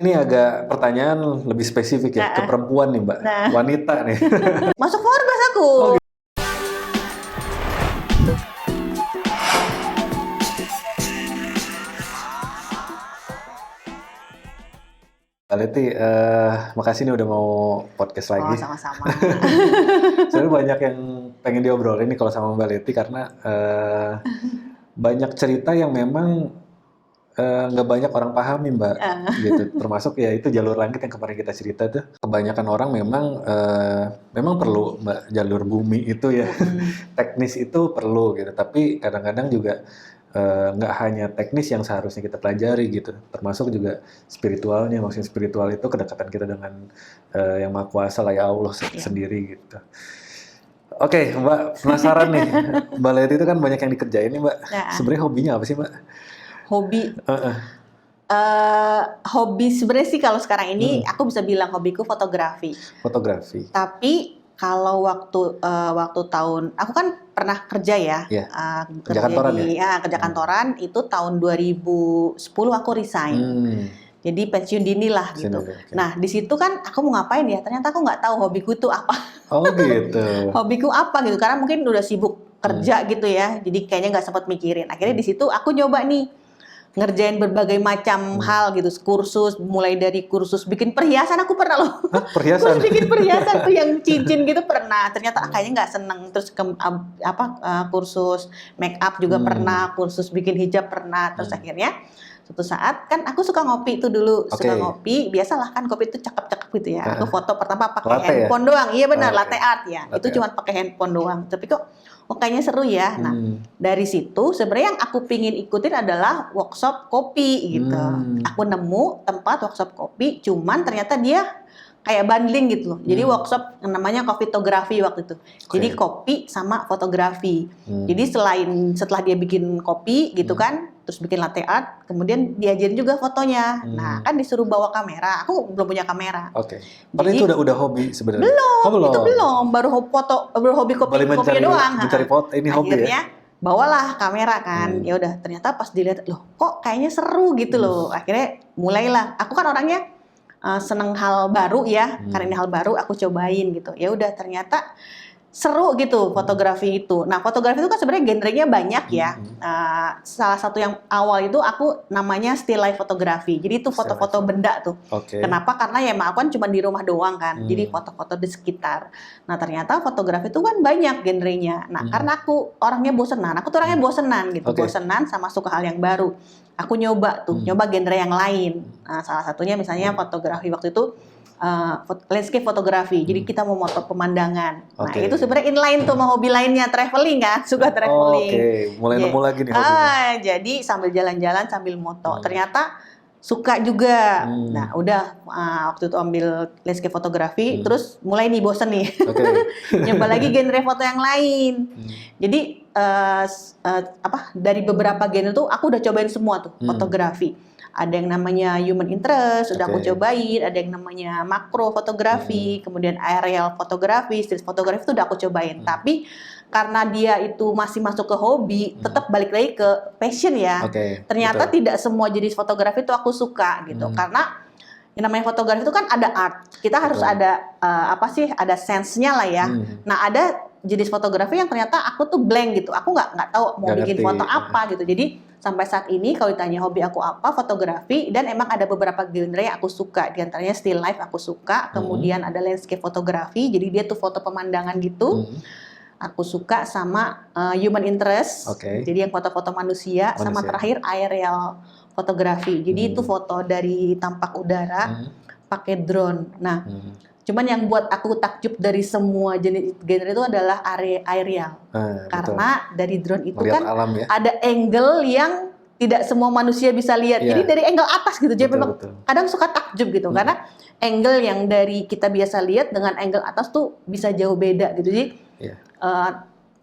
Ini agak pertanyaan lebih spesifik ya, ke perempuan nih Mbak, wanita nih. Masuk Forbes aku. Mbak Leti, makasih nih udah mau podcast lagi. Sama-sama. Sebenarnya banyak yang pengen diobrolin nih kalau sama Mbak Leti karena banyak cerita yang memang nggak banyak orang pahami Mbak, gitu. Termasuk ya itu jalur langit yang kemarin kita cerita tuh. Kebanyakan orang memang perlu Mbak jalur bumi itu ya, teknis itu perlu gitu. Tapi kadang-kadang juga nggak hanya teknis yang seharusnya kita pelajari gitu, termasuk juga spiritualnya. Maksudnya spiritual itu kedekatan kita dengan yang Maha Kuasa lah ya Allah sendiri gitu. Oke, Mbak, penasaran nih. Mbak Leti itu kan banyak yang dikerjain nih Mbak. Sebenarnya hobinya apa sih Mbak? Hobi. Hobi sebenarnya sih kalau sekarang ini aku bisa bilang hobiku fotografi. Fotografi. Tapi kalau waktu tahun aku kan pernah kerja ya, kerja kantoran kerja kantoran itu tahun 2010 aku resign. Jadi pensiun dini lah gitu. Okay. Nah di situ kan aku mau ngapain ya? Ternyata aku nggak tahu hobiku itu apa. Oh gitu. Hobiku apa gitu? Karena mungkin udah sibuk kerja gitu ya. Jadi kayaknya nggak sempat mikirin. Akhirnya di situ aku nyoba nih ngerjain berbagai macam hal gitu, kursus, mulai dari kursus bikin perhiasan aku pernah loh. Perhiasan? Kursus bikin perhiasan tuh yang cincin gitu pernah. Ternyata kayaknya nggak seneng. Terus kursus make up juga pernah, kursus bikin hijab pernah. Terus akhirnya suatu saat kan aku suka ngopi tuh dulu, suka ngopi. Biasalah kan kopi itu cakep-cakep gitu ya. Aku foto pertama pakai handphone doang. Iya benar, latte art ya. Itu cuma pakai handphone doang. Tapi kok kayaknya seru ya. Nah, dari situ sebenarnya yang aku pingin ikutin adalah workshop kopi gitu. Aku nemu tempat workshop kopi, cuman ternyata dia kayak bundling gitu loh. Jadi workshop namanya Coffeetografi waktu itu. Jadi kopi sama fotografi. Jadi setelah dia bikin kopi gitu kan, terus bikin latte art, kemudian diajarin juga fotonya. Nah, kan disuruh bawa kamera. Aku belum punya kamera. Padahal itu udah hobi sebenarnya. Belum, itu belum. Baru hobi kopinya doang. Mencari foto, ini hobi akhirnya, ya. Bawalah kamera kan. Ya udah, ternyata pas dilihat, loh, kok kayaknya seru gitu loh. Akhirnya mulailah. Aku kan orangnya seneng hal baru ya. Karena ini hal baru aku cobain gitu. Ya udah, ternyata seru gitu fotografi itu. Nah, fotografi itu kan sebenarnya genrenya banyak ya. Salah satu yang awal itu aku namanya still life fotografi. Jadi itu foto-foto benda tuh. Kenapa? Karena ya aku kan cuma di rumah doang kan. Jadi foto-foto di sekitar. Nah, ternyata fotografi itu kan banyak genrenya. Nah, karena aku orangnya bosenan. Aku tuh orangnya bosenan gitu. Bosenan sama suka hal yang baru. Aku nyoba genre yang lain. Nah, salah satunya misalnya fotografi waktu itu landscape fotografi. Jadi kita mau moto pemandangan. Nah, itu sebenarnya inline tuh sama hobi lainnya, traveling kan, suka traveling. Mulai nemu lagi nih hobinya. Jadi sambil jalan-jalan sambil moto. Ternyata suka juga. Nah, udah waktu itu ambil landscape fotografi, terus mulai nih bosen nih. Nyoba lagi genre foto yang lain. Jadi dari beberapa genre tuh aku udah cobain semua tuh fotografi. Ada yang namanya human interest, udah aku cobain. Ada yang namanya makro fotografi, kemudian aerial fotografi, street fotografi itu udah aku cobain. Tapi karena dia itu masih masuk ke hobi, tetap balik lagi ke passion ya. Ternyata tidak semua jenis fotografi itu aku suka gitu. Karena yang namanya fotografi itu kan ada art. Kita harus ada ada sense-nya lah ya. Nah, ada jenis fotografi yang ternyata aku tuh blank gitu. Aku nggak tahu mau bikin foto apa gitu. Jadi sampai saat ini kalau ditanya hobi aku apa, fotografi, dan emang ada beberapa genre yang aku suka. Di antaranya still life aku suka, kemudian ada landscape fotografi, jadi dia tuh foto pemandangan gitu. Aku suka sama human interest, jadi yang foto-foto manusia, sama terakhir aerial fotografi. Jadi itu foto dari tampak udara pakai drone. Nah, cuman yang buat aku takjub dari semua jenis genre itu adalah aerial. Karena dari drone itu kan ada angle yang tidak semua manusia bisa lihat. Jadi dari angle atas gitu. Jadi memang kadang suka takjub gitu. Karena angle yang dari kita biasa lihat dengan angle atas tuh bisa jauh beda gitu. Jadi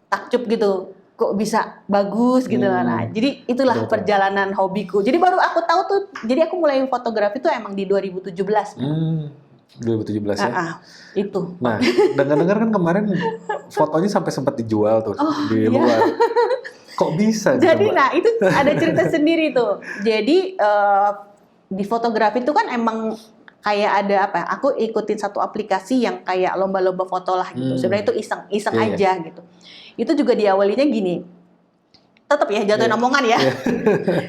takjub gitu. Kok bisa bagus gitu. Nah, jadi itulah perjalanan hobiku. Jadi baru aku tahu tuh, jadi aku mulai fotografi tuh emang di 2017. 2017 ya? Itu. Nah, dengar-dengar kan kemarin fotonya sampai sempat dijual tuh di luar. Kok bisa? Jadi nah itu ada cerita sendiri tuh. Jadi di fotografi itu kan emang kayak ada apa? Aku ikutin satu aplikasi yang kayak lomba-lomba foto lah gitu. Sebenarnya itu iseng aja gitu. Itu juga diawalinya gini. Tetap ya jatuhin omongan ya.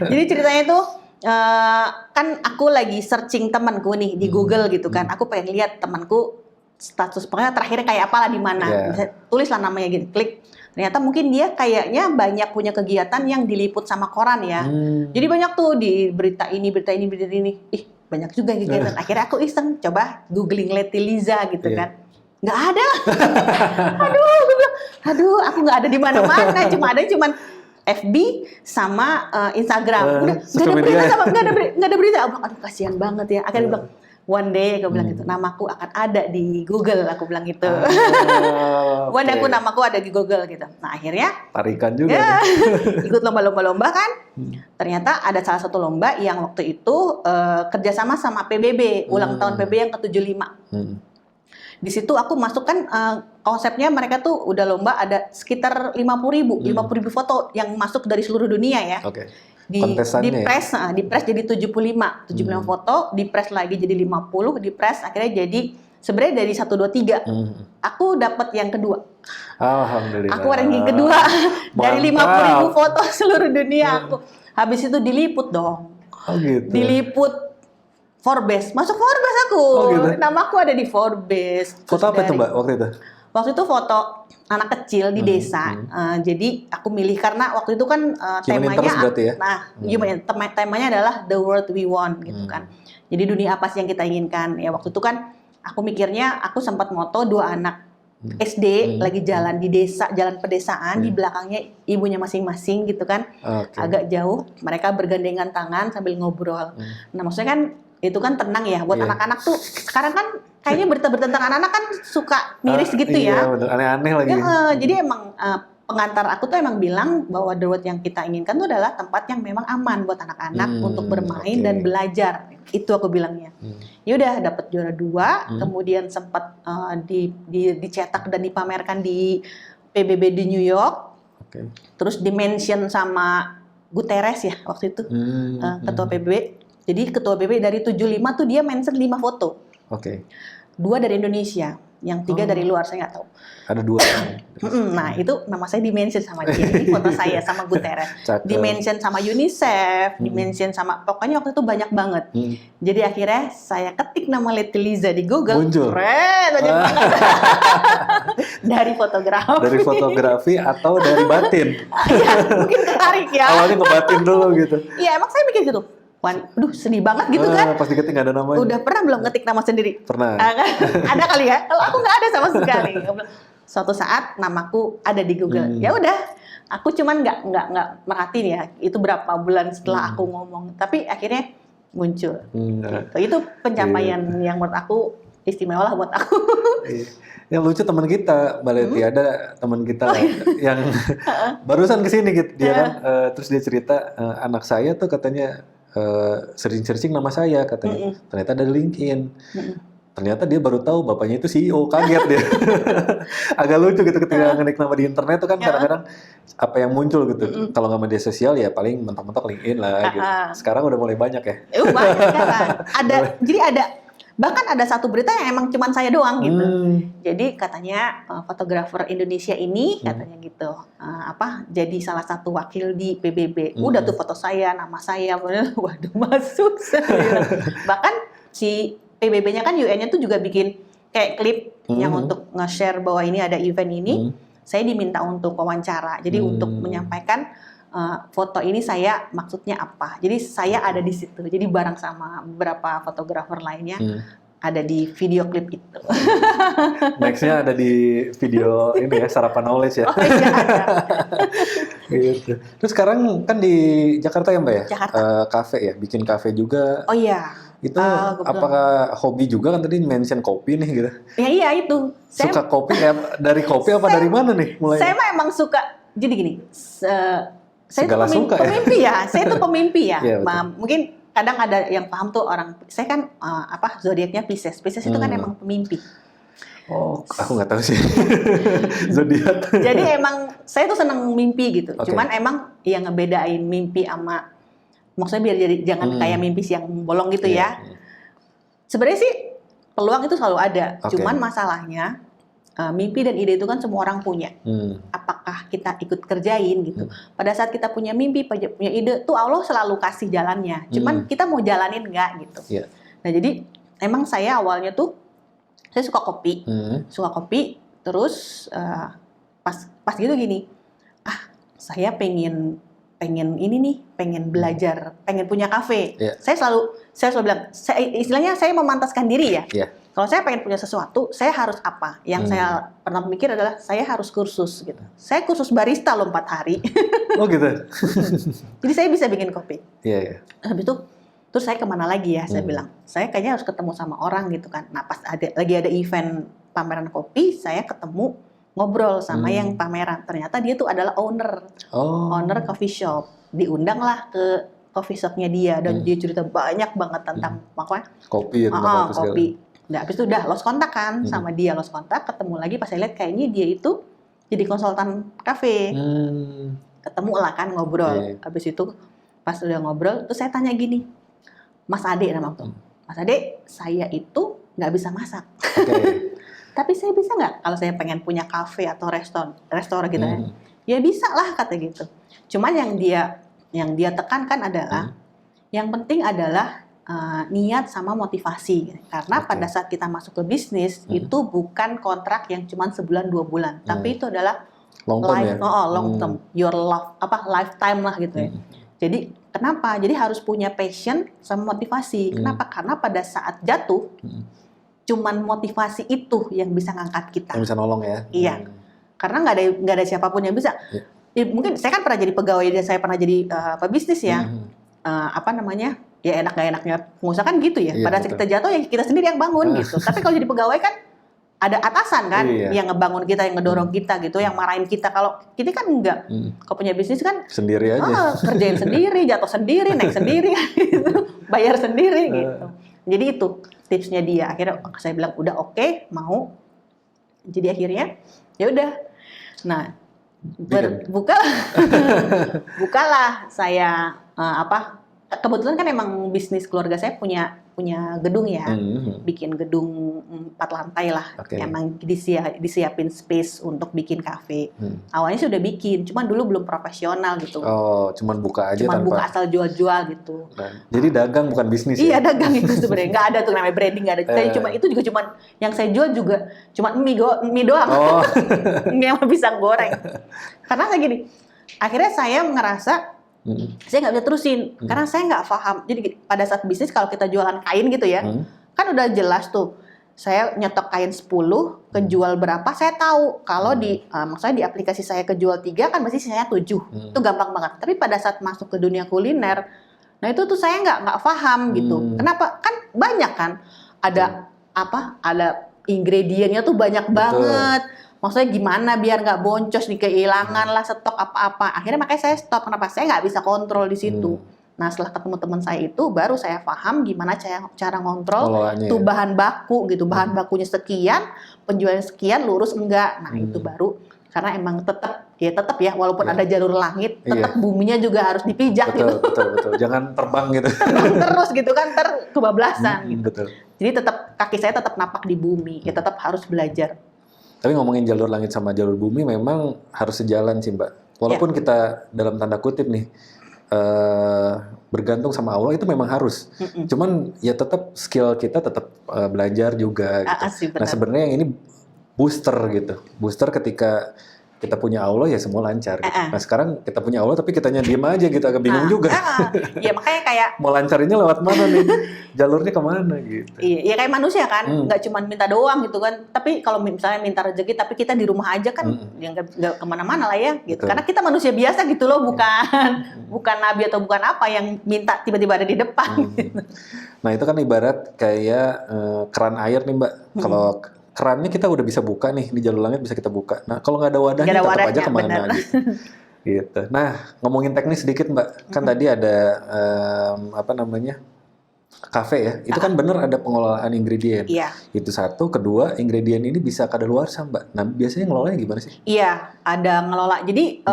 Jadi ceritanya itu kan aku lagi searching temanku nih di Google gitu kan. Aku pengen lihat temanku status pokoknya terakhirnya kayak apalah di mana. Bisa tulislah namanya gitu. Klik. Ternyata mungkin dia kayaknya banyak punya kegiatan yang diliput sama koran ya. Jadi banyak tuh di berita ini. Ih, banyak juga kegiatan. Akhirnya aku iseng coba googling Letty Liza gitu kan. Nggak ada. Aduh, aku nggak ada di mana-mana. Cuman FB sama Instagram. Udah nggak ada berita. Aduh, kasihan banget ya. Akhirnya bilang one day aku bilang gitu, namaku akan ada di Google, aku bilang gitu. One day namaku ada di Google gitu. Nah akhirnya tarikan juga. Ikut lomba-lomba kan. Ternyata ada salah satu lomba yang waktu itu kerjasama sama PBB, ulang tahun PBB yang ke-75. Di situ aku masuk kan konsepnya mereka tuh udah lomba ada sekitar 50.000 foto yang masuk dari seluruh dunia ya. Di press jadi 75 foto, di press lagi jadi 50, di press akhirnya jadi sebenarnya dari 1 2 3. Aku dapat yang kedua. Alhamdulillah. Aku ranking kedua dari 50.000 foto seluruh dunia aku. Habis itu diliput dong. Gitu. Diliput Forbes. Masuk Forbes aku. Gitu. Namaku ada di Forbes. Foto apa itu Mbak waktu itu? Waktu itu foto anak kecil di desa. Jadi aku milih karena waktu itu kan temanya ya? temanya adalah the world we want gitu kan. Jadi dunia apa sih yang kita inginkan? Ya waktu itu kan aku mikirnya aku sempat moto 2 anak SD lagi jalan di desa, jalan pedesaan, di belakangnya ibunya masing-masing gitu kan. Agak jauh, mereka bergandengan tangan sambil ngobrol. Nah, maksudnya kan itu kan tenang ya buat anak-anak tuh. Sekarang kan kayaknya berita-berita tentang anak kan suka miris gitu ya. Iya, aneh-aneh lagi. Jadi emang pengantar aku tuh emang bilang bahwa the world yang kita inginkan tuh adalah tempat yang memang aman buat anak-anak untuk bermain dan belajar. Itu aku bilangnya. Ya udah dapat juara 2, kemudian sempat dicetak dan dipamerkan di PBB di New York. Terus di-mention sama Guterres ya waktu itu, ketua PBB. Jadi ketua PBB dari 75 tuh dia mention 5 foto. 2 dari Indonesia, yang 3 dari luar saya nggak tahu. Ada 2. Nah itu nama saya di-mention sama dia, ini foto saya sama Guterres. Di-mention sama UNICEF, di-mention sama, pokoknya waktu itu banyak banget. Jadi akhirnya saya ketik nama Letty Liza di Google. Muncul. Banyak banget. Dari fotografi. Dari fotografi atau dari batin? Iya, mungkin ketarik ya. Awalnya ngebatin dulu gitu. Iya, emang saya mikir gitu. Aduh sedih banget gitu kan. Pas diketik nggak ada namanya. Udah pernah belum ngetik nama sendiri? Pernah. Ada kali ya? Kalau aku nggak ada sama sekali. Suatu saat namaku ada di Google. Ya udah, aku cuman nggak merhatiin ya. Itu berapa bulan setelah aku ngomong. Tapi akhirnya muncul. Gitu. Itu pencapaian yang menurut aku istimewa lah buat aku. Yang lucu teman kita, Mbak Letty, ada teman kita yang barusan kesini gitu. Dia kan, terus dia cerita anak saya tuh katanya searching nama saya katanya. Ternyata ada LinkedIn. Ternyata dia baru tahu bapaknya itu CEO, kaget dia. Agak lucu gitu ketika ngetik nama di internet tuh kan kadang-kadang apa yang muncul gitu. Kalau nggak media sosial ya paling mentok-mentok LinkedIn lah gitu. Sekarang udah mulai banyak ya. Banyak sekarang. Jadi bahkan ada satu berita yang emang cuman saya doang gitu. Jadi katanya fotografer Indonesia ini katanya gitu jadi salah satu wakil di PBB. Udah tuh foto saya, nama saya, waduh masuk. Bahkan si PBB-nya kan UN-nya tuh juga bikin kayak klip yang untuk nge-share bahwa ini ada event ini. Saya diminta untuk wawancara. Jadi untuk menyampaikan foto ini saya maksudnya apa. Jadi saya ada di situ. Jadi bareng sama beberapa fotografer lainnya ada di video klip itu. Nextnya ada di video ini ya, sarapan knowledge ya. Oh iya ada. Gitu. Terus sekarang kan di Jakarta ya Mbak ya? Jakarta. Kafe ya, bikin kafe juga. Oh iya. Itu apakah hobi juga kan tadi mention kopi nih gitu? Ya iya itu. Suka kopi ya, dari kopi apa dari mana nih mulai? Saya emang suka, jadi gini, saya segala tuh pemimpi ya, saya tuh pemimpi ya. Mungkin kadang ada yang paham tuh orang, saya kan zodiaknya Pisces itu kan emang pemimpi. Oh, aku nggak tahu sih zodiak. Jadi emang saya tuh seneng mimpi gitu. Cuman emang yang ngebedain mimpi sama Maksudnya biar jadi jangan kayak mimpi siang bolong gitu ya. Sebenarnya sih peluang itu selalu ada. Cuman masalahnya mimpi dan ide itu kan semua orang punya. Apakah kita ikut kerjain gitu? Pada saat kita punya mimpi, punya ide, tuh Allah selalu kasih jalannya. Cuman kita mau jalanin nggak gitu. Nah jadi emang saya awalnya tuh saya suka kopi, Terus pas gitu gini, saya pengen ini nih, pengen belajar, pengen punya kafe. Saya selalu bilang, istilahnya saya memantaskan diri ya. Kalau saya pengen punya sesuatu, saya harus apa? Yang saya pernah mikir adalah saya harus kursus gitu. Saya kursus barista loh 4 hari. Oh gitu. Jadi saya bisa bikin kopi. Habis itu terus saya kemana lagi ya? Saya bilang, saya kayaknya harus ketemu sama orang gitu kan. Nah pas lagi ada event pameran kopi, saya ketemu ngobrol sama yang pameran. Ternyata dia tuh adalah owner coffee shop. Diundang lah ke coffee shopnya dia dan dia cerita banyak banget tentang makanya kopi. Kopi. Nah, habis itu udah lost kontak kan sama dia, lost kontak, ketemu lagi pas saya lihat kayaknya dia itu jadi konsultan kafe. Ketemu lah kan ngobrol. Habis itu pas udah ngobrol, terus saya tanya gini, Mas Ade nama aku. Mas Ade, saya itu nggak bisa masak. Tapi saya bisa nggak kalau saya pengen punya kafe atau restoran gitu ya? Ya bisa lah kata gitu. Cuman yang dia tekankan adalah yang penting adalah niat sama motivasi. Karena pada saat kita masuk ke bisnis itu bukan kontrak yang cuma sebulan 2 bulan, tapi itu adalah long term long term, your lifetime lah gitu ya. Jadi kenapa? Jadi harus punya passion sama motivasi. Kenapa? Karena pada saat jatuh cuman motivasi itu yang bisa ngangkat kita. Yang bisa nolong ya. Iya. Karena nggak ada siapapun yang bisa. Mungkin saya kan pernah jadi pegawai dan saya pernah jadi pebisnis ya. Ya enak gak enaknya pengusaha kan gitu ya. Pada saat kita jatuh ya kita sendiri yang bangun gitu. Tapi kalau jadi pegawai kan ada atasan kan yang ngebangun kita, yang ngedorong kita gitu, yang marahin kita. Kalau kita kan enggak. Kalau punya bisnis kan sendiri aja. Kerjain sendiri, jatuh sendiri, naik sendiri gitu. Bayar sendiri gitu. Jadi itu tipsnya dia. Akhirnya saya bilang udah oke, mau. Jadi akhirnya ya udah. Nah, bukalah saya kebetulan kan emang bisnis keluarga saya punya gedung ya, bikin gedung 4 lantai lah, emang disiapin space untuk bikin kafe. Awalnya sudah bikin, cuman dulu belum profesional gitu. Oh, cuman buka aja tanpa buka asal jual-jual gitu. Jadi dagang bukan bisnis ya? Iya dagang itu sebenarnya, nggak ada tuh namanya branding, nggak ada. Itu juga cuman yang saya jual juga cuman mie doang, mie sama pisang goreng. Karena kayak gini, akhirnya saya ngerasa saya nggak bisa terusin karena saya nggak paham. Jadi pada saat bisnis kalau kita jualan kain gitu ya, kan udah jelas tuh. Saya nyetok kain 10, kejual berapa, saya tahu. Kalau maksudnya di aplikasi saya kejual 3 kan masih sisanya 7. Itu gampang banget. Tapi pada saat masuk ke dunia kuliner, nah itu tuh saya nggak paham gitu. Kenapa? Kan banyak kan. Ada ingredientnya tuh banyak banget. Maksudnya gimana biar nggak boncos nih, kehilangan lah stok apa-apa. Akhirnya makanya saya stop. Kenapa? Saya nggak bisa kontrol di situ. Nah setelah ketemu teman saya itu baru saya paham gimana cara ngontrol tuh bahan baku gitu. Bahan bakunya sekian, penjualan sekian, lurus enggak. Nah itu baru karena emang tetap ya walaupun ada jalur langit, tetap buminya juga harus dipijak gitu. Betul. Jangan terbang gitu. Terbang terus gitu kan, kebablasan gitu. Betul. Jadi tetap kaki saya tetap napak di bumi. Ya tetap harus belajar. Tapi ngomongin jalur langit sama jalur bumi memang harus sejalan sih Mbak. Walaupun kita dalam tanda kutip nih bergantung sama Allah itu memang harus. Cuman ya tetap skill kita tetap belajar juga gitu. Nah sebenarnya yang ini booster gitu. Booster ketika kita punya Allah ya semua lancar gitu. Nah sekarang kita punya Allah tapi kitanya diem aja gitu, agak bingung juga. Ya makanya kayak mau lancarinnya lewat mana nih, jalurnya kemana gitu. Iya kayak manusia kan, nggak cuma minta doang gitu kan. Tapi kalau misalnya minta rezeki tapi kita di rumah aja kan, ya nggak kemana-mana lah ya gitu. Karena kita manusia biasa gitu loh, bukan nabi atau bukan apa yang minta tiba-tiba ada di depan. Gitu. Nah itu kan ibarat kayak keran air nih Mbak. Kalau kerannya kita udah bisa buka nih, di jalur langit bisa kita buka. Nah kalau nggak ada wadahnya tetap aja kemana gitu. Gitu. Nah ngomongin teknis sedikit Mbak, kan tadi ada kafe ya, itu kan bener ada pengelolaan ingredient. Iya. Itu satu, kedua ingredient ini bisa kadaluarsa Mbak. Nah biasanya ngelolanya gimana sih? Iya, ada ngelola. Jadi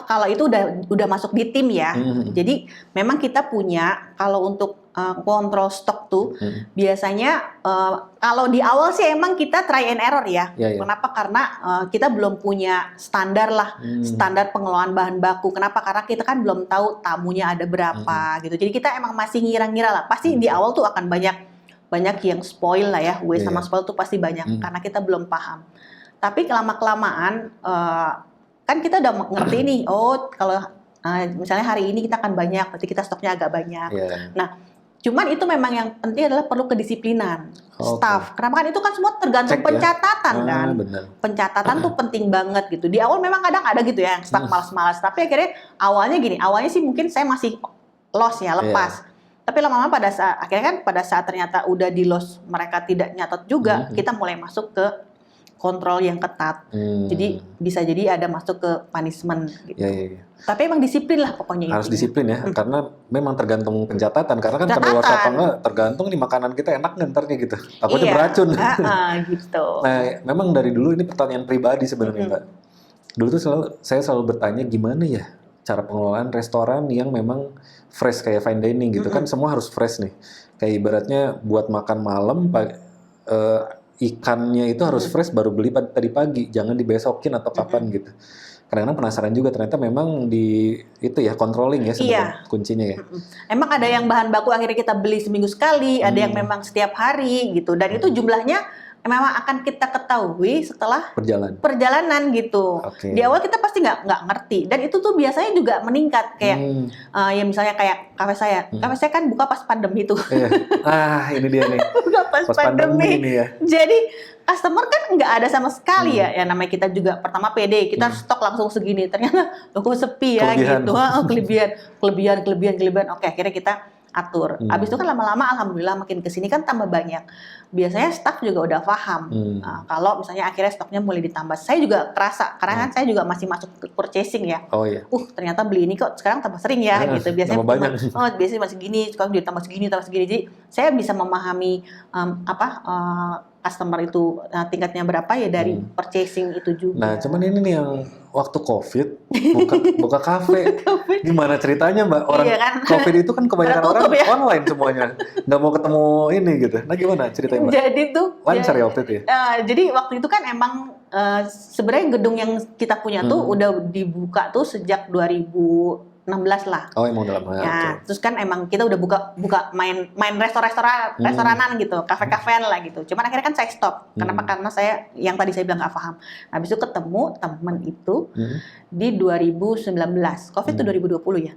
kalau itu udah masuk di tim ya. Jadi memang kita punya kalau untuk kontrol stok tuh biasanya kalau di awal sih emang kita try and error ya. Kenapa? Karena kita belum punya standar lah, standar pengelolaan bahan baku. Kenapa? Karena kita kan belum tahu tamunya ada berapa gitu. Jadi kita emang masih ngira-ngira lah. Pasti di awal tuh akan banyak yang spoil lah ya. Waste sama spoil tuh pasti banyak karena kita belum paham. Tapi lama-kelamaan kan kita udah ngerti nih, kalau misalnya hari ini kita akan banyak, berarti kita stoknya agak banyak. Nah, cuman itu memang yang penting adalah perlu kedisiplinan staff. Kenapa? Kan itu kan semua tergantung pencatatan kan. Bener. Pencatatan tuh penting banget gitu. Di awal memang kadang ada gitu ya, yang staff malas-malas. Tapi akhirnya awalnya sih mungkin saya masih loss ya, lepas. Tapi lama-lama pada saat ternyata udah di loss, mereka tidak nyatet juga, kita mulai masuk ke kontrol yang ketat, jadi bisa jadi ada masuk ke punishment gitu. Tapi emang disiplin lah pokoknya. Harus disiplin ya, karena memang tergantung pencatatan. Karena kan kalau apa enggak tergantung nih makanan kita enak ntar kayak gitu. Takutnya beracun. Gitu. Nah, memang dari dulu ini pertanyaan pribadi sebenarnya Mbak. Dulu tuh saya selalu bertanya gimana ya cara pengelolaan restoran yang memang fresh kayak fine dining gitu kan, semua harus fresh nih. Kayak ibaratnya buat makan malam ikannya itu harus fresh baru beli tadi pagi, jangan dibesokin atau kapan gitu. Kadang-kadang penasaran juga ternyata memang itu ya controlling ya sebenarnya kuncinya ya. Emang ada yang bahan baku akhirnya kita beli seminggu sekali, ada yang memang setiap hari gitu, dan itu jumlahnya memang akan kita ketahui setelah perjalanan gitu. Di awal kita pasti nggak ngerti, dan itu tuh biasanya juga meningkat kayak ya misalnya kayak kafe saya kan buka pas pandemi tuh. Ini dia nih. Buka pas pandemi ini ya. Jadi customer kan nggak ada sama sekali ya namanya kita juga pertama pede, kita stok langsung segini, ternyata kok sepi ya gitu. Kelebihan. Oke, akhirnya kita atur. Abis itu kan lama-lama alhamdulillah makin kesini kan tambah banyak. Biasanya staff juga udah paham. Nah, kalau misalnya akhirnya stoknya mulai ditambah, saya juga kerasa karena kan saya juga masih masuk ke purchasing ya. Ternyata beli ini kok sekarang tambah sering ya gitu. Biasanya biasanya masih gini, sekarang ditambah segini. Jadi saya bisa memahami customer itu tingkatnya berapa ya dari purchasing itu juga. Nah, cuman ini nih yang waktu COVID buka kafe. Gimana ceritanya Mbak? Orang COVID itu kan kebanyakan orang online semuanya. Nggak mau ketemu ini gitu. Nah, gimana ceritanya Mbak? Jadi tuh lancar ya waktu itu ya? Jadi waktu itu kan emang sebenarnya gedung yang kita punya tuh udah dibuka tuh sejak 2016 lah. Emang udah lama. Terus kan emang kita udah buka main restoranan gitu, kafe-kafean lah gitu. Cuman akhirnya kan saya stop. Kenapa? Karena saya yang tadi saya bilang nggak paham. Habis itu ketemu temen itu di 2019. Covid itu 2020 ya.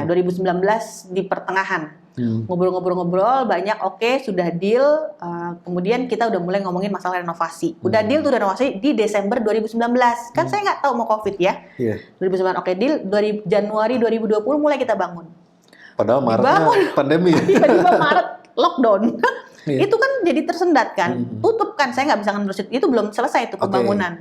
2019 di pertengahan. Ngobrol-ngobrol banyak, sudah deal. Kemudian kita udah mulai ngomongin masalah renovasi. Udah deal tuh renovasi di Desember 2019. Kan saya nggak tahu mau Covid ya. 2019 deal. Januari 2020 mulai kita bangun. Padahal Maretnya pandemi. Tiba-tiba Maret lockdown. Itu kan jadi tersendat kan. Tutup kan, saya nggak bisa nerusin. Itu belum selesai itu pembangunan.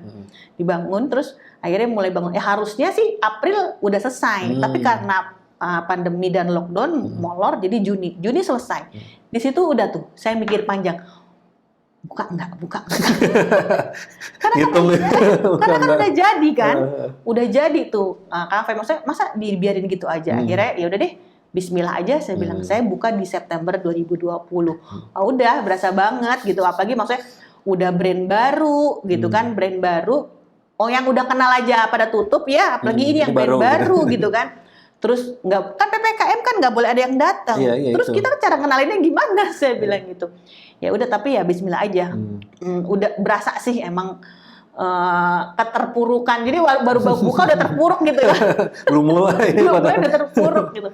Dibangun terus akhirnya mulai bangun. Harusnya sih April udah selesai. Tapi karena pandemi dan lockdown molor, jadi Juni selesai. Di situ udah tuh saya mikir panjang, buka enggak karena kan udah jadi kan, udah jadi tuh kafe. Maksudnya masa dibiarin gitu aja. Akhirnya ya udah deh, Bismillah aja saya bilang, saya buka di September 2020. Udah berasa banget gitu, apalagi maksudnya udah brand baru gitu kan, brand baru. Yang udah kenal aja pada tutup ya, apalagi ini yang brand baru gitu kan. Terus kan PPKM kan nggak boleh ada yang datang. Terus kita cara kenalinnya gimana? Saya bilang gitu. Ya udah, tapi ya Bismillah aja. Udah berasa sih emang keterpurukan. Jadi baru buka udah terpuruk gitu ya. Belum mulai udah terpuruk gitu.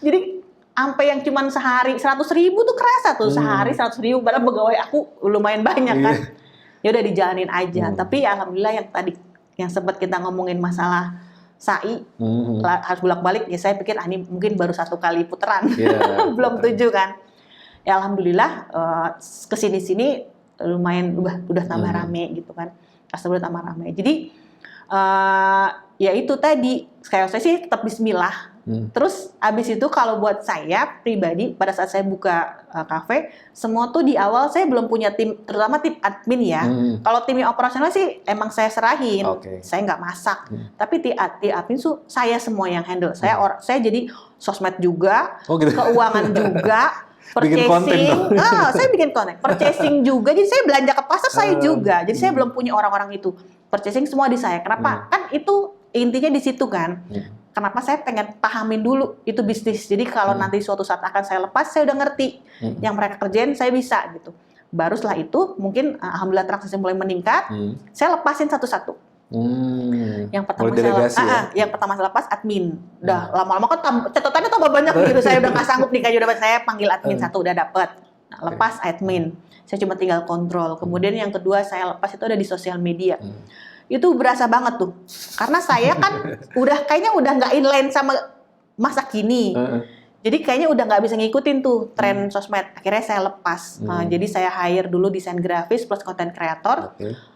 Jadi sampai yang cuman sehari 100.000 tuh kerasa tuh, sehari 100.000. Padahal pegawai aku lumayan banyak kan. Ya udah dijalanin aja. Tapi ya alhamdulillah yang sempat kita ngomongin masalah SAI harus bolak-balik ya, saya pikir ini mungkin baru 1 kali putaran, belum 7 kan. Ya alhamdulillah kesini-sini lumayan udah tambah rame gitu kan, customer tambah rame. Jadi ya itu tadi, kayak saya sih tetap Bismillah, Terus abis itu kalau buat saya pribadi pada saat saya buka kafe, semua tuh di awal saya belum punya tim, terutama tim admin ya. Kalau timnya operasional sih emang saya serahin, saya nggak masak. Tapi tim admin tuh saya semua yang handle. Saya jadi sosmed juga, keuangan juga. Purchasing, saya bikin konten, purchasing juga, jadi saya belanja ke pasar saya juga, jadi saya belum punya orang-orang itu, purchasing semua di saya. Kenapa? Kan itu intinya di situ kan. Kenapa saya pengen pahamin dulu itu bisnis, jadi kalau nanti suatu saat akan saya lepas, saya udah ngerti yang mereka kerjain, saya bisa gitu. Baru setelah itu mungkin alhamdulillah transaksi mulai meningkat, saya lepasin satu-satu. Yang pertama saya lepas admin. Udah lama-lama kan catatannya tambah banyak gitu. Saya udah nggak sanggup nih, kayaknya udah saya panggil admin satu udah dapet. Nah, lepas admin. Saya cuma tinggal kontrol. Kemudian yang kedua saya lepas itu ada di sosial media. Itu berasa banget tuh. Karena saya kan kayaknya udah nggak inline sama masa kini. Jadi kayaknya udah nggak bisa ngikutin tuh tren sosmed. Akhirnya saya lepas. Jadi saya hire dulu desain grafis plus content creator.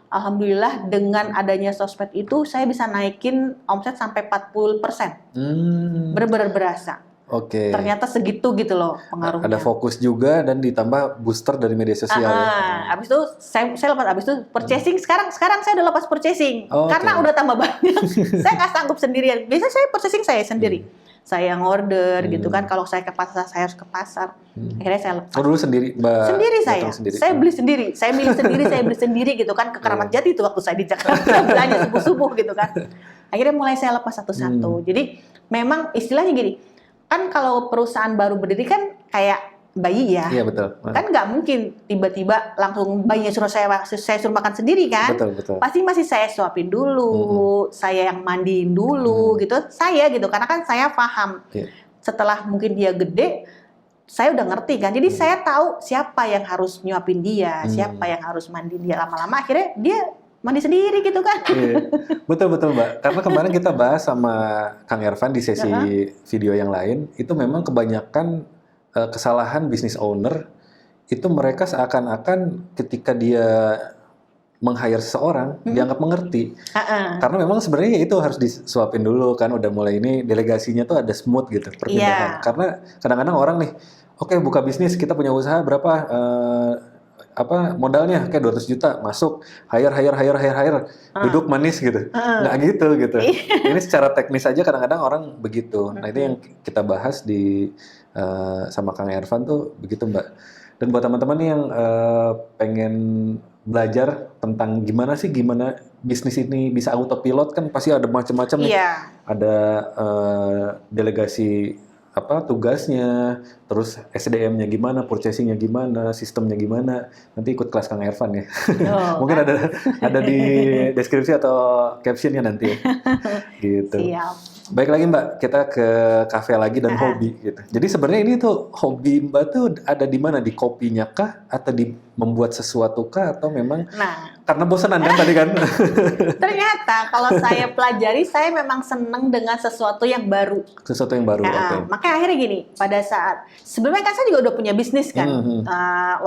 Alhamdulillah dengan adanya sosmed itu saya bisa naikin omset sampai 40%. Bener-bener berasa. Ternyata segitu gitu loh pengaruhnya. Ada fokus juga dan ditambah booster dari media sosial. Abis itu saya lepas, abis itu purchasing. Sekarang saya udah lepas purchasing karena udah tambah banyak. Saya nggak sanggup sendirian. Biasanya saya purchasing saya sendiri. Saya yang order gitu kan. Kalau saya ke pasar, saya harus ke pasar. Akhirnya saya lepas. Dulu sendiri, Mbak? Sendiri saya. Saya beli sendiri. Saya milih sendiri, saya beli sendiri gitu kan. Ke Keramat Jati itu waktu saya di Jakarta. Belanja subuh-subuh gitu kan. Akhirnya mulai saya lepas satu-satu. Jadi memang istilahnya gini. Kan kalau perusahaan baru berdiri kan kayak bayi ya. Iya betul. Kan nggak mungkin tiba-tiba langsung bayinya suruh saya suruh makan sendiri kan. Betul. Pasti masih saya suapin dulu, saya yang mandiin dulu gitu. Saya gitu karena kan saya paham. Setelah mungkin dia gede, saya udah ngerti kan. Jadi saya tahu siapa yang harus nyuapin dia, siapa yang harus mandiin dia. Lama-lama akhirnya dia mandi sendiri gitu kan. Betul Mbak. Karena kemarin kita bahas sama Kang Ervan di sesi video yang lain, itu memang kebanyakan kesalahan business owner itu mereka seakan-akan ketika dia meng-hire seseorang dianggap mengerti. Karena memang sebenarnya itu harus disuapin dulu kan, udah mulai ini delegasinya tuh ada smooth gitu perpindahan. Karena kadang-kadang orang nih, oke, buka bisnis, kita punya usaha berapa modalnya kayak 200 juta masuk, hire duduk manis gitu. Nggak gitu. Ini secara teknis aja kadang-kadang orang begitu. Nah, itu yang kita bahas di sama Kang Ervan tuh begitu, Mbak. Dan buat teman-teman yang pengen belajar tentang gimana bisnis ini bisa autopilot, kan pasti ada macam-macam nih. Ada delegasi tugasnya, terus SDM-nya gimana, purchasing-nya gimana, sistemnya gimana. Nanti ikut kelas Kang Ervan ya. Mungkin ada di deskripsi atau captionnya nanti ya. Gitu. Siap. Baik lagi Mbak, kita ke kafe lagi dan hobi gitu. Jadi sebenarnya ini tuh hobi Mbak tuh ada di mana? Di kopinya kah? Atau di membuat sesuatu kah? Atau memang karena bosanan kan tadi kan? Ternyata kalau saya pelajari, saya memang seneng dengan sesuatu yang baru. Sesuatu yang baru, makanya akhirnya gini, pada saat, sebelumnya kan saya juga udah punya bisnis kan.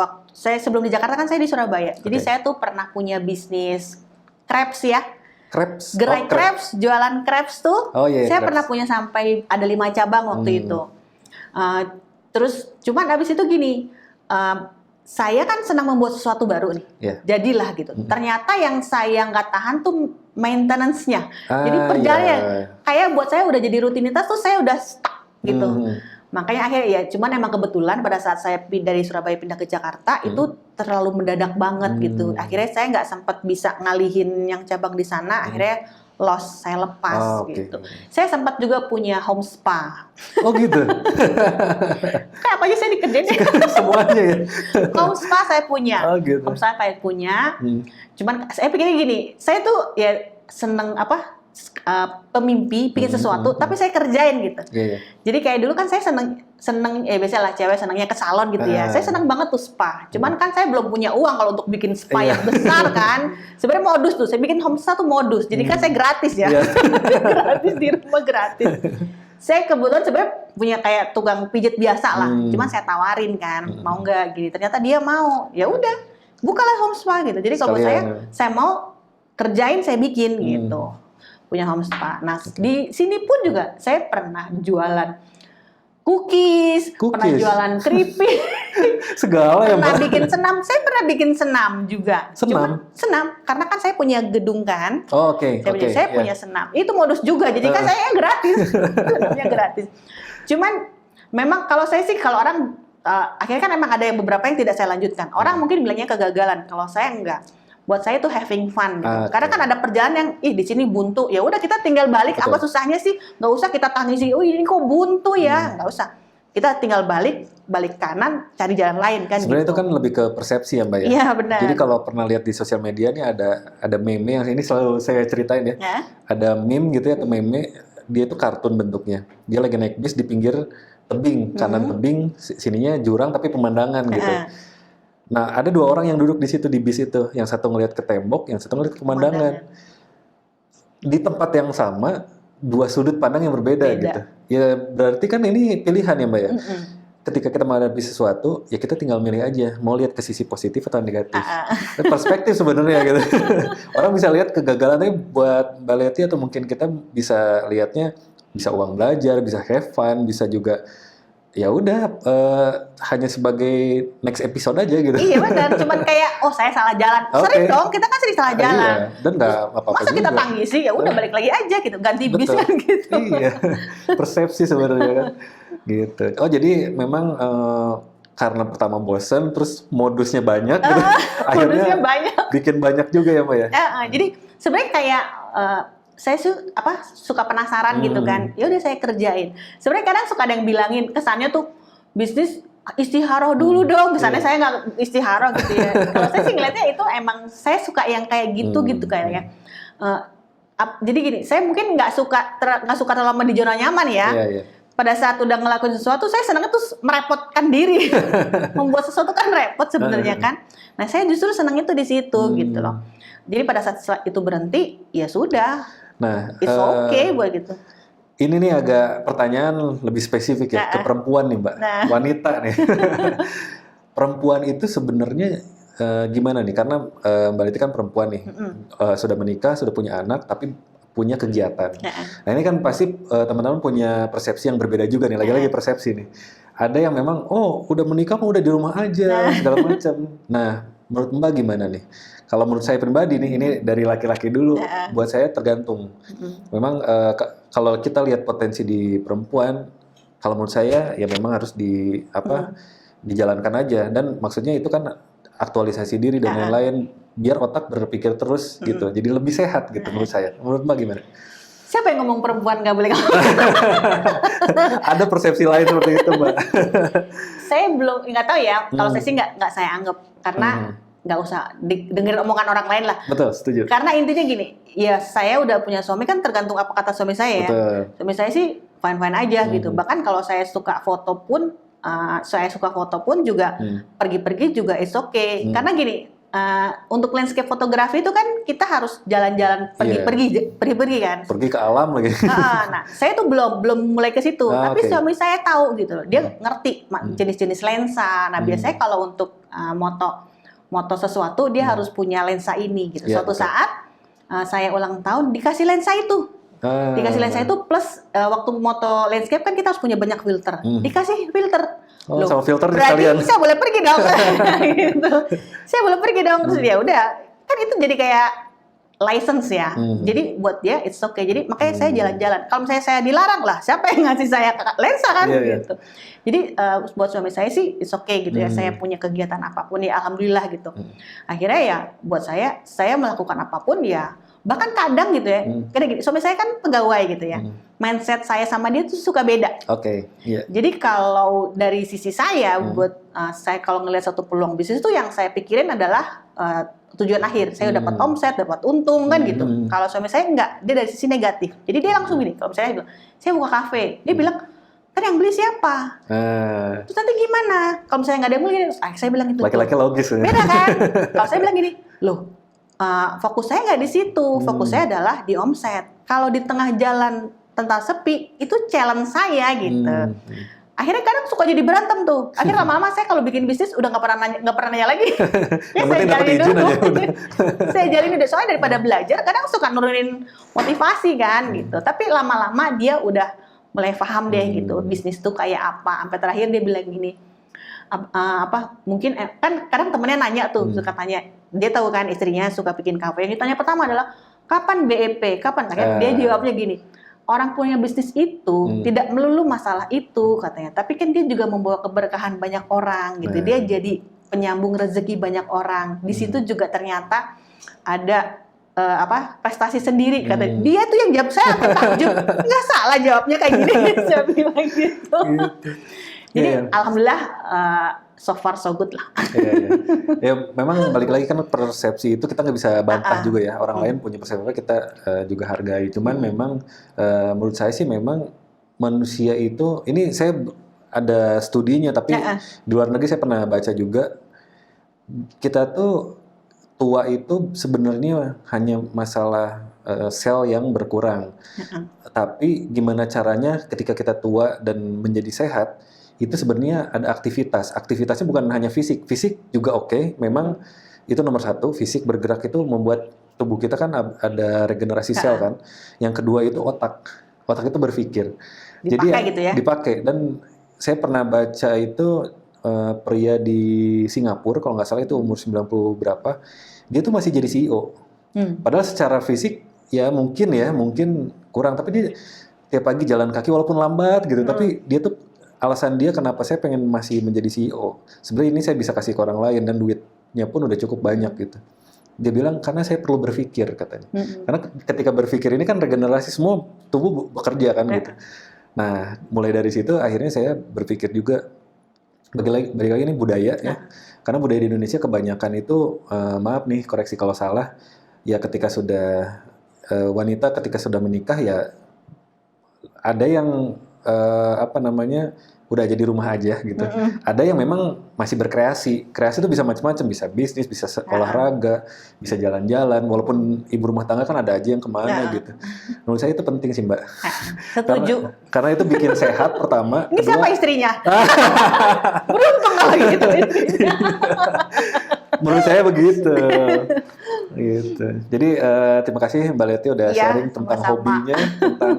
Waktu saya sebelum di Jakarta kan saya di Surabaya. Jadi saya tuh pernah punya bisnis crepes ya. Gerai crepes, jualan crepes tuh. Saya pernah punya sampai ada 5 cabang waktu itu. Terus cuman abis itu gini, saya kan senang membuat sesuatu baru nih. Jadilah gitu. Ternyata yang saya nggak tahan tuh maintenance-nya. Jadi perjalanannya kayak buat saya udah jadi rutinitas tuh saya udah stuck gitu. Makanya akhirnya ya cuman emang kebetulan pada saat saya dari Surabaya pindah ke Jakarta itu terlalu mendadak banget gitu. Akhirnya saya nggak sempat bisa ngalihin yang cabang di sana. Akhirnya loss, saya lepas gitu. Saya sempat juga punya home spa. Oh gitu. Kayak apa aja saya dikerjain. Semuanya ya. Home spa saya punya. Gitu. Home spa saya punya. Cuman saya pikirnya gini, saya tuh ya seneng pemimpi, bikin sesuatu, tapi saya kerjain gitu. Jadi kayak dulu kan saya seneng biasalah cewek senengnya ke salon gitu ya. Saya seneng banget tuh spa. Cuman kan saya belum punya uang kalau untuk bikin spa yang besar kan. Sebenarnya modus tuh, saya bikin home spa tuh modus. Jadi kan saya gratis ya. Gratis di rumah gratis. Saya kebetulan sebenarnya punya kayak tukang pijat biasa lah. Cuman saya tawarin kan, mau nggak gini. Ternyata dia mau. Ya udah, bukalah home spa gitu. Jadi kalau saya mau kerjain, saya bikin gitu. punya home spa. Nah, di sini pun juga saya pernah jualan cookies. Pernah jualan keripik. Segala ya, Pernah bikin senam. Saya pernah bikin senam juga. Senam? Senam. Karena kan saya punya gedung kan. Oh, oke. Saya punya senam. Itu modus juga. Jadi kan saya gratis. Senamnya gratis. Cuman memang kalau saya sih, kalau orang akhirnya kan emang ada yang beberapa yang tidak saya lanjutkan. Orang mungkin bilangnya kegagalan. Kalau saya enggak. Buat saya itu having fun gitu. Karena kan ada perjalanan yang di sini buntu. Ya udah kita tinggal balik. Betul. Apa susahnya sih? Nggak usah kita tangisi. Oh ini kok buntu ya? Nggak usah. Kita tinggal balik kanan, cari jalan lain kan. Sebenarnya gitu. Itu kan lebih ke persepsi ya Mbak ya. Iya benar. Jadi kalau pernah lihat di sosial media nih ada meme yang ini selalu saya ceritain ya. Ada meme gitu ya, atau meme, dia itu kartun bentuknya. Dia lagi naik bis di pinggir tebing, kanan tebing, sininya jurang tapi pemandangan gitu. Nah, ada dua orang yang duduk di situ di bis itu. Yang satu ngelihat ke tembok, yang satu ngelihat ke pemandangan. Di tempat yang sama, dua sudut pandang yang berbeda gitu. Ya berarti kan ini pilihan ya Mbak ya. Ketika kita menghadapi sesuatu, ya kita tinggal milih aja. Mau lihat ke sisi positif atau negatif. Perspektif sebenarnya gitu. Orang bisa lihat kegagalannya buat Mbak Leti, atau mungkin kita bisa lihatnya bisa uang belajar, bisa have fun, bisa juga ya udah hanya sebagai next episode aja gitu. Iya benar, cuman kayak saya salah jalan. Sering dong, kita kan sering salah jalan. Iya, dan nggak apa-apa masa juga. Kita tangisi, ya udah balik lagi aja gitu, ganti bis kan gitu. Iya, persepsi sebenarnya kan. Gitu. Oh jadi memang karena pertama bosen, terus modusnya banyak gitu. Akhirnya bikin banyak juga ya Mbak ya. Jadi sebenarnya kayak saya suka penasaran gitu kan. Ya udah saya kerjain. Sebenarnya kadang suka ada yang bilangin kesannya tuh bisnis istiharoh dulu dong. Kesannya saya nggak istiharoh gitu ya. Kalau saya sih ngeliatnya itu emang saya suka yang kayak gitu gitu kayaknya. Jadi gini, saya mungkin nggak suka terlalu lama di zona nyaman ya. Pada saat udah ngelakuin sesuatu, saya senangnya tuh merepotkan diri. Membuat sesuatu kan repot sebenarnya kan. Nah saya justru senang itu di situ gitu loh. Jadi pada saat itu berhenti, ya sudah. Nah, it's okay buat gitu. Ini nih agak pertanyaan lebih spesifik ya, ke perempuan nih Mbak, wanita nih. Perempuan itu sebenarnya gimana nih? Karena Mbak Leti kan perempuan nih, sudah menikah, sudah punya anak, tapi punya kegiatan. Nah ini kan pasti teman-teman punya persepsi yang berbeda juga nih, lagi-lagi persepsi nih. Ada yang memang, udah menikah mah udah di rumah aja, segala macam. Nah, menurut Mbak gimana nih? Kalau menurut saya pribadi nih, ini dari laki-laki dulu, buat saya tergantung. Memang kalau kita lihat potensi di perempuan, kalau menurut saya ya memang harus dijalankan aja. Dan maksudnya itu kan aktualisasi diri dan lain-lain, biar otak berpikir terus gitu. Jadi lebih sehat gitu menurut saya. Menurut Mbak gimana? Siapa yang ngomong perempuan nggak boleh ngomong? Ada persepsi lain seperti itu Mbak. Saya belum, nggak tahu ya. Kalau saya sih nggak saya anggap, karena nggak usah dengerin omongan orang lain lah. Betul, setuju. Karena intinya gini, ya saya udah punya suami kan tergantung apa kata suami saya ya. Suami saya sih fine-fine aja gitu. Bahkan kalau saya suka foto pun juga pergi-pergi juga it's okay. Karena gini, untuk landscape fotografi itu kan kita harus jalan-jalan pergi-pergi kan. Pergi ke alam lagi. Nah, saya tuh belum mulai ke situ. Tapi suami saya tahu gitu loh. Dia ngerti jenis-jenis lensa. Nah, biasanya kalau untuk moto sesuatu dia harus punya lensa ini gitu. Suatu saat saya ulang tahun dikasih lensa itu. Dikasih lensa itu plus waktu moto landscape kan kita harus punya banyak filter. Dikasih filter. Sama filter sekalian. Saya boleh pergi dong. Gitu. Saya boleh pergi dong. Terus ya udah. Kan itu jadi kayak license ya. Jadi buat dia it's okay. Jadi makanya saya jalan-jalan. Kalau misalnya saya dilarang lah, siapa yang ngasih saya lensa kan gitu. Jadi buat suami saya sih it's okay gitu ya. Saya punya kegiatan apapun ya alhamdulillah gitu. Akhirnya ya buat saya melakukan apapun ya. Bahkan kadang gitu ya. Kayak gini, suami saya kan pegawai gitu ya. Mindset saya sama dia tuh suka beda. Jadi kalau dari sisi saya buat saya kalau ngelihat satu peluang bisnis itu yang saya pikirin adalah tujuan akhir. Saya dapat omset, dapat untung kan gitu. Kalau suami saya enggak, dia dari sisi negatif. Jadi dia langsung gini, kalau misalnya bilang, saya buka kafe. Dia bilang, kan yang beli siapa? Terus nanti gimana? Kalau misalnya nggak ada yang beli, saya bilang itu. Laki-laki logis. Beda kan? Kalau saya bilang gini, loh, fokus saya nggak di situ. Fokus saya adalah di omset. Kalau di tengah jalan tentang sepi, itu challenge saya gitu. Akhirnya kadang suka jadi berantem tuh. Akhirnya lama-lama saya kalau bikin bisnis udah nggak pernah nanya lagi. Ya, saya jalin dulu. Saya jalin udah, soalnya daripada belajar kadang suka nurunin motivasi kan gitu. Tapi lama-lama dia udah mulai paham deh gitu bisnis tuh kayak apa. Sampai terakhir dia bilang gini, mungkin kan kadang temennya nanya tuh, suka tanya, dia tahu kan istrinya suka bikin kafe. Yang ditanya pertama adalah kapan BEP, kapan? Dia jawabnya gini, orang punya bisnis itu tidak melulu masalah itu katanya, tapi kan dia juga membawa keberkahan banyak orang gitu. Dia jadi penyambung rezeki banyak orang. Di situ juga ternyata ada prestasi sendiri katanya. Dia tuh yang jawab, saya takjub, nggak salah jawabnya kayak gini. Saya bilang gitu. Jadi alhamdulillah so far so good lah. Ya memang balik lagi kan persepsi itu kita nggak bisa bantah juga ya. Orang lain punya persepsi apa kita juga hargai. Cuman memang menurut saya sih memang manusia itu, ini saya ada studinya tapi di luar negeri saya pernah baca juga, kita tuh tua itu sebenarnya hanya masalah sel yang berkurang. Tapi gimana caranya ketika kita tua dan menjadi sehat, itu sebenarnya ada aktivitas. Aktivitasnya bukan hanya fisik. Fisik juga oke. Memang itu nomor satu. Fisik bergerak itu membuat tubuh kita kan ada regenerasi sel kan. Yang kedua itu otak. Otak itu berpikir. Dipakai jadi gitu ya? Dipakai. Dan saya pernah baca itu pria di Singapura, kalau nggak salah itu umur 90 berapa, dia tuh masih jadi CEO. Padahal secara fisik ya mungkin kurang. Tapi dia tiap pagi jalan kaki walaupun lambat gitu. Tapi dia tuh alasan dia kenapa saya pengen masih menjadi CEO. Sebenarnya ini saya bisa kasih ke orang lain dan duitnya pun udah cukup banyak gitu. Dia bilang karena saya perlu berpikir katanya. Karena ketika berpikir ini kan regenerasi semua tubuh bekerja kan gitu. Nah mulai dari situ akhirnya saya berpikir juga, balik lagi ini budaya ya. Karena budaya di Indonesia kebanyakan itu maaf nih koreksi kalau salah. Ya ketika sudah wanita ketika sudah menikah ya ada yang udah jadi rumah aja gitu. Ada yang memang masih berkreasi. Kreasi itu bisa macam-macam, bisa bisnis, bisa olahraga, bisa jalan-jalan. Walaupun ibu rumah tangga kan ada aja yang kemana gitu. Menurut saya itu penting sih Mbak. Setuju. Karena itu bikin sehat pertama. Ini kedua, siapa istrinya? Beruntung kalau gitu. Menurut saya begitu. Gitu. Jadi terima kasih Mbak Leti udah sharing tentang hobinya, tentang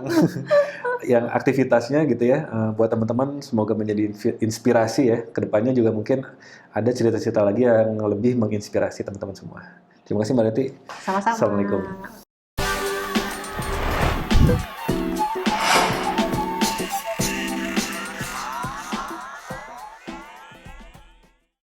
yang aktivitasnya gitu ya. Buat teman-teman semoga menjadi inspirasi ya. Kedepannya juga mungkin ada cerita-cerita lagi yang lebih menginspirasi teman-teman semua. Terima kasih Mbak Leti. Sama-sama. Assalamualaikum.